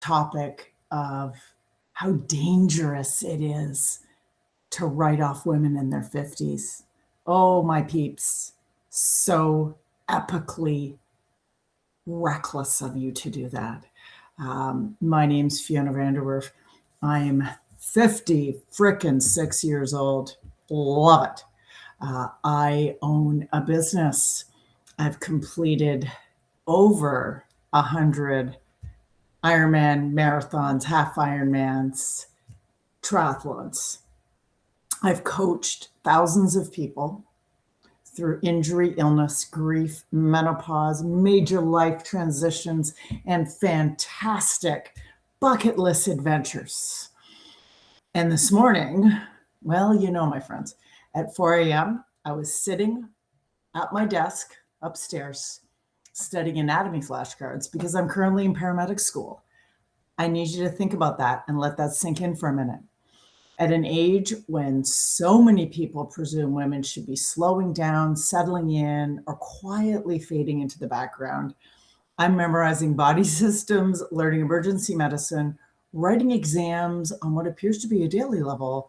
topic of how dangerous it is to write off women in their 50s. Oh, my peeps, so epically reckless of you to do that. My name's Fyonna Vanderwerf. I'm 50 frickin' 6 years old. Love it. I own a business. I've completed over 100 Ironman marathons, half Ironmans, triathlons. I've coached thousands of people through injury, illness, grief, menopause, major life transitions, and fantastic bucket list adventures. And this morning, well, you know, my friends, at 4 a.m., I was sitting at my desk upstairs studying anatomy flashcards because I'm currently in paramedic school. I need you to think about that and let that sink in for a minute. At an age when so many people presume women should be slowing down, settling in, or quietly fading into the background, I'm memorizing body systems, learning emergency medicine, writing exams on what appears to be a daily level,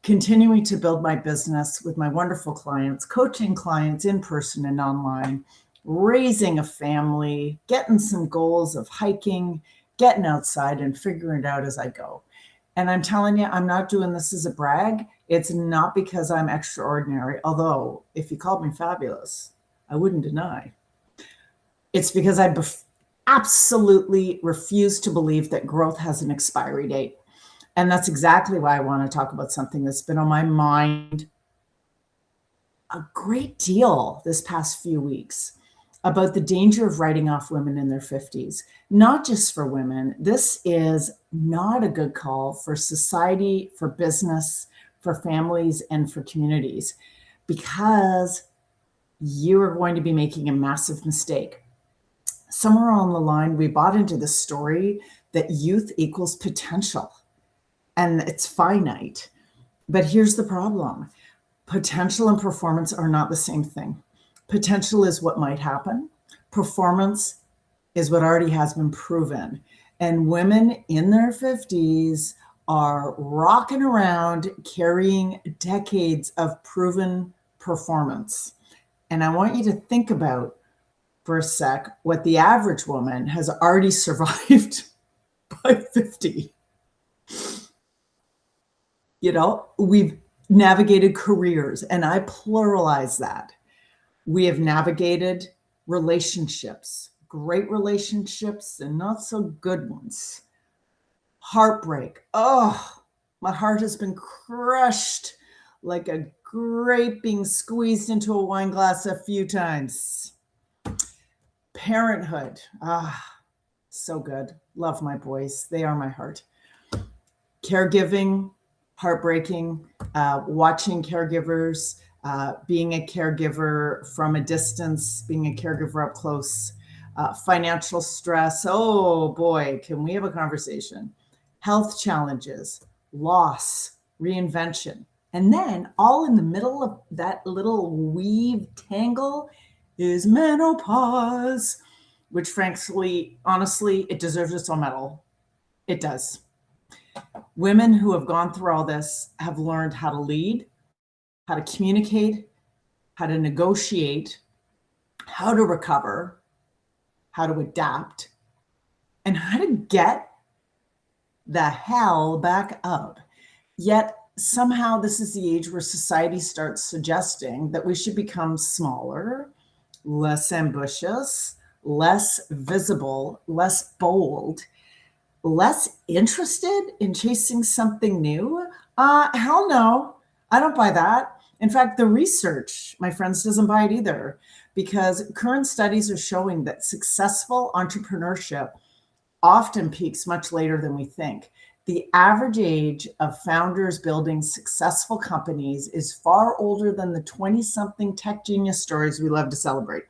continuing to build my business with my wonderful clients, coaching clients in person and online, raising a family, getting some goals of hiking, getting outside and figuring it out as I go. And I'm telling you, I'm not doing this as a brag. It's not because I'm extraordinary, although if you called me fabulous, I wouldn't deny. It's because I absolutely refuse to believe that growth has an expiry date. And that's exactly why I want to talk about something that's been on my mind a great deal this past few weeks, about the danger of writing off women in their 50s. Not just for women. This is not a good call for society, for business, for families, and for communities, because you are going to be making a massive mistake. Somewhere along the line, we bought into the story that youth equals potential, and it's finite. But here's the problem. Potential and performance are not the same thing. Potential is what might happen. Performance is what already has been proven. And women in their 50s are rocking around carrying decades of proven performance. And I want you to think about for a sec what the average woman has already survived by 50. You know, we've navigated careers, and I pluralize that. We have navigated relationships, great relationships and not so good ones. Heartbreak. Oh, my heart has been crushed like a grape being squeezed into a wine glass a few times. Parenthood. So good. Love my boys. They are my heart. Caregiving, heartbreaking, watching caregivers, being a caregiver from a distance, being a caregiver up close, financial stress. Oh boy, can we have a conversation? Health challenges, loss, reinvention. And then all in the middle of that little weave tangle is menopause, which frankly, honestly, it deserves its own medal. It does. Women who have gone through all this have learned how to lead, how to communicate, how to negotiate, how to recover, how to adapt, and how to get the hell back up. Yet somehow this is the age where society starts suggesting that we should become smaller, less ambitious, less visible, less bold, less interested in chasing something new. Hell no, I don't buy that. In fact, the research, my friends, doesn't buy it either, because current studies are showing that successful entrepreneurship often peaks much later than we think. The average age of founders building successful companies is far older than the 20-something tech genius stories we love to celebrate.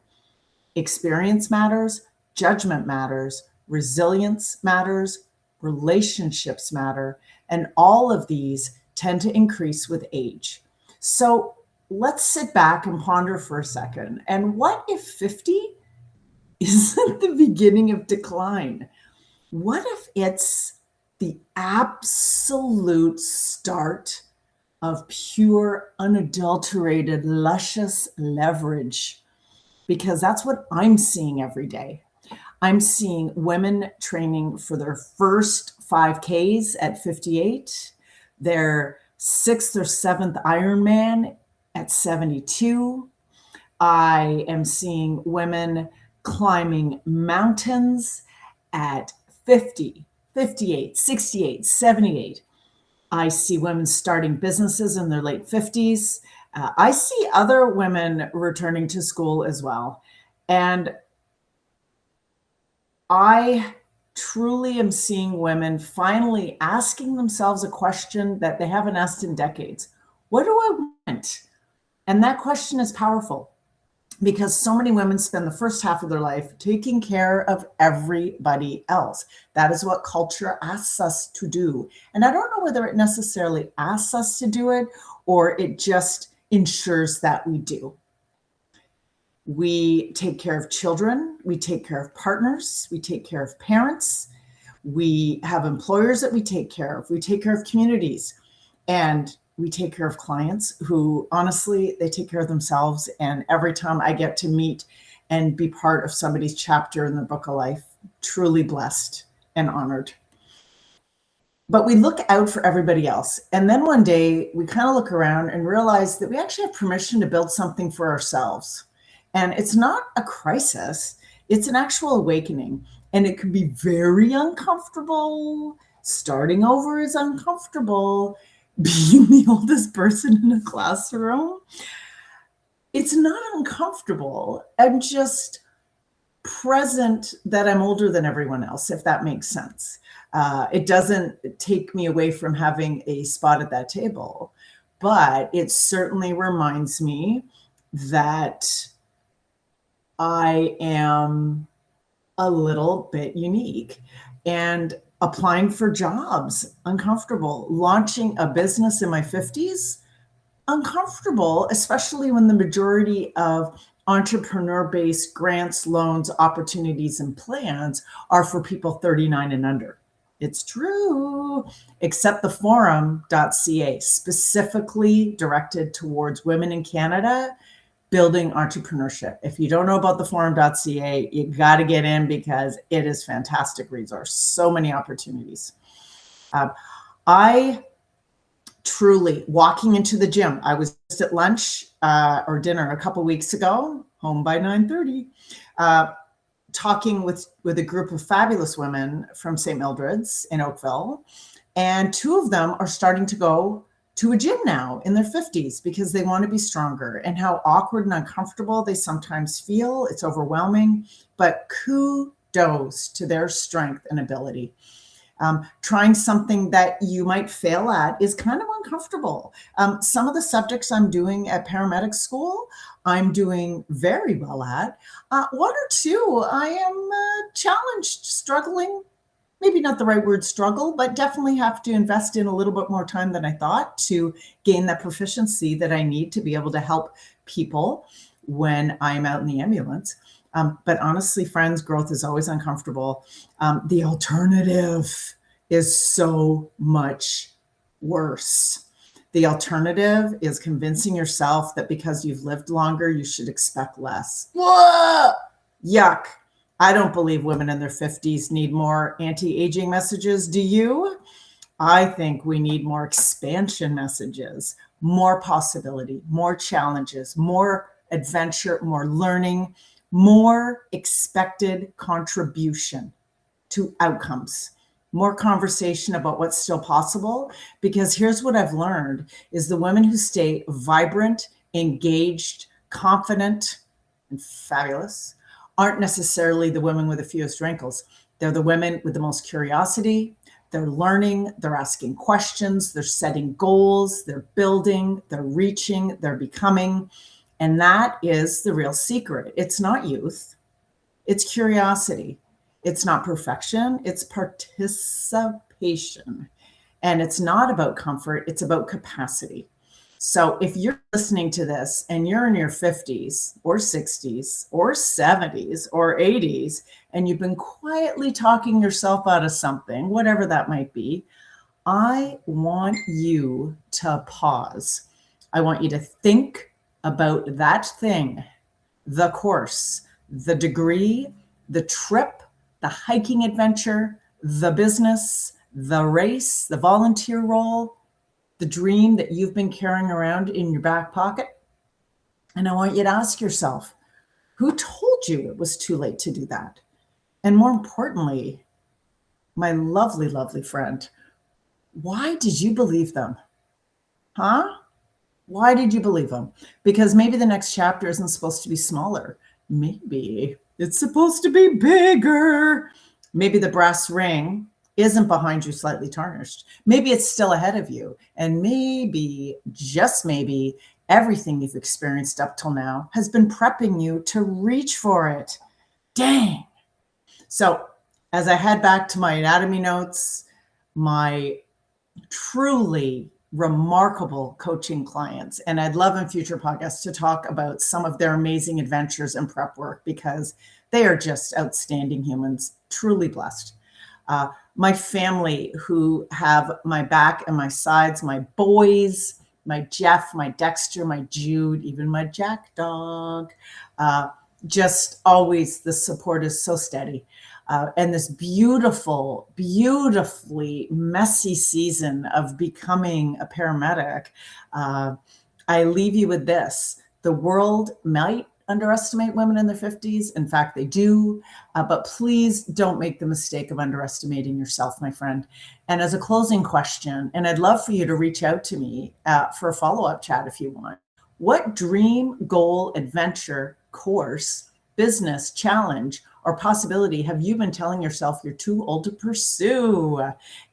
Experience matters, judgment matters, resilience matters, relationships matter, and all of these tend to increase with age. So let's sit back and ponder for a second. And what if 50 isn't the beginning of decline? What if it's the absolute start of pure, unadulterated, luscious leverage? Because that's what I'm seeing every day. I'm seeing women training for their first 5Ks at 58, their sixth or seventh Ironman at 72. I am seeing women climbing mountains at 50, 58, 68, 78. I see women starting businesses in their late 50s. I see other women returning to school as well. And I truly am seeing women finally asking themselves a question that they haven't asked in decades. What do I want? And that question is powerful because so many women spend the first half of their life taking care of everybody else. That is what culture asks us to do. And I don't know whether it necessarily asks us to do it or it just ensures that we do. We take care of children, we take care of partners, we take care of parents, we have employers that we take care of communities, and we take care of clients who honestly, they take care of themselves. And every time I get to meet and be part of somebody's chapter in the book of life, truly blessed and honored. But we look out for everybody else. And then one day we kind of look around and realize that we actually have permission to build something for ourselves. And it's not a crisis, it's an actual awakening. And it can be very uncomfortable. Starting over is uncomfortable. Being the oldest person in a classroom, it's not uncomfortable. I'm just present that I'm older than everyone else, if that makes sense. It doesn't take me away from having a spot at that table, but it certainly reminds me that I am a little bit unique. And applying for jobs, uncomfortable. Launching a business in my 50s, uncomfortable, especially when the majority of entrepreneur-based grants, loans, opportunities, and plans are for people 39 and under. It's true, except the forum.ca, specifically directed towards women in Canada building entrepreneurship. If you don't know about the forum.ca, you got to get in because it is a fantastic resource. So many opportunities. I truly, walking into the gym, I was just at lunch or dinner a couple weeks ago, home by 9:30, talking with a group of fabulous women from St. Mildred's in Oakville. And two of them are starting to go to a gym now in their 50s because they want to be stronger, and how awkward and uncomfortable they sometimes feel. It's overwhelming, but kudos to their strength and ability. Trying something that you might fail at is kind of uncomfortable. Some of the subjects I'm doing at paramedic school, I'm doing very well at. One or two, I am challenged, struggling. Maybe not the right word, struggle, but definitely have to invest in a little bit more time than I thought to gain that proficiency that I need to be able to help people when I'm out in the ambulance. But honestly, friends, growth is always uncomfortable. The alternative is so much worse. The alternative is convincing yourself that because you've lived longer, you should expect less. Whoa! Yuck. I don't believe women in their 50s need more anti-aging messages. Do you? I think we need more expansion messages, more possibility, more challenges, more adventure, more learning, more expected contribution to outcomes, more conversation about what's still possible. Because here's what I've learned is the women who stay vibrant, engaged, confident, and fabulous aren't necessarily the women with the fewest wrinkles. They're the women with the most curiosity. They're learning, they're asking questions, they're setting goals, they're building, they're reaching, they're becoming. And that is the real secret. It's not youth, it's curiosity. It's not perfection, it's participation. And it's not about comfort, it's about capacity. So if you're listening to this and you're in your 50s or 60s or 70s or 80s, and you've been quietly talking yourself out of something, whatever that might be, I want you to pause. I want you to think about that thing, the course, the degree, the trip, the hiking adventure, the business, the race, the volunteer role, the dream that you've been carrying around in your back pocket. And I want you to ask yourself, who told you it was too late to do that? And more importantly, my lovely, lovely friend, why did you believe them? Huh? Why did you believe them? Because maybe the next chapter isn't supposed to be smaller. Maybe it's supposed to be bigger. Maybe the brass ring isn't behind you slightly tarnished. Maybe it's still ahead of you. And maybe, just maybe, everything you've experienced up till now has been prepping you to reach for it. Dang. So as I head back to my anatomy notes, my truly remarkable coaching clients, and I'd love in future podcasts to talk about some of their amazing adventures and prep work, because they are just outstanding humans, truly blessed. My family who have my back and my sides, my boys, my Jeff, my Dexter, my Jude, even my Jack dog. Just always the support is so steady. And this beautiful, beautifully messy season of becoming a paramedic, I leave you with this. The world might underestimate women in their 50s. In fact, they do. But please don't make the mistake of underestimating yourself, my friend. And as a closing question, and I'd love for you to reach out to me for a follow-up chat if you want. What dream, goal, adventure, course, business, challenge, or possibility have you been telling yourself you're too old to pursue?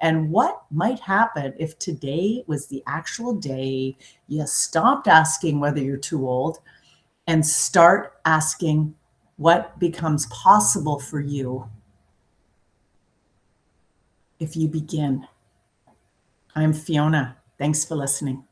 And what might happen if today was the actual day you stopped asking whether you're too old and start asking what becomes possible for you if you begin? I'm Fyonna. Thanks for listening.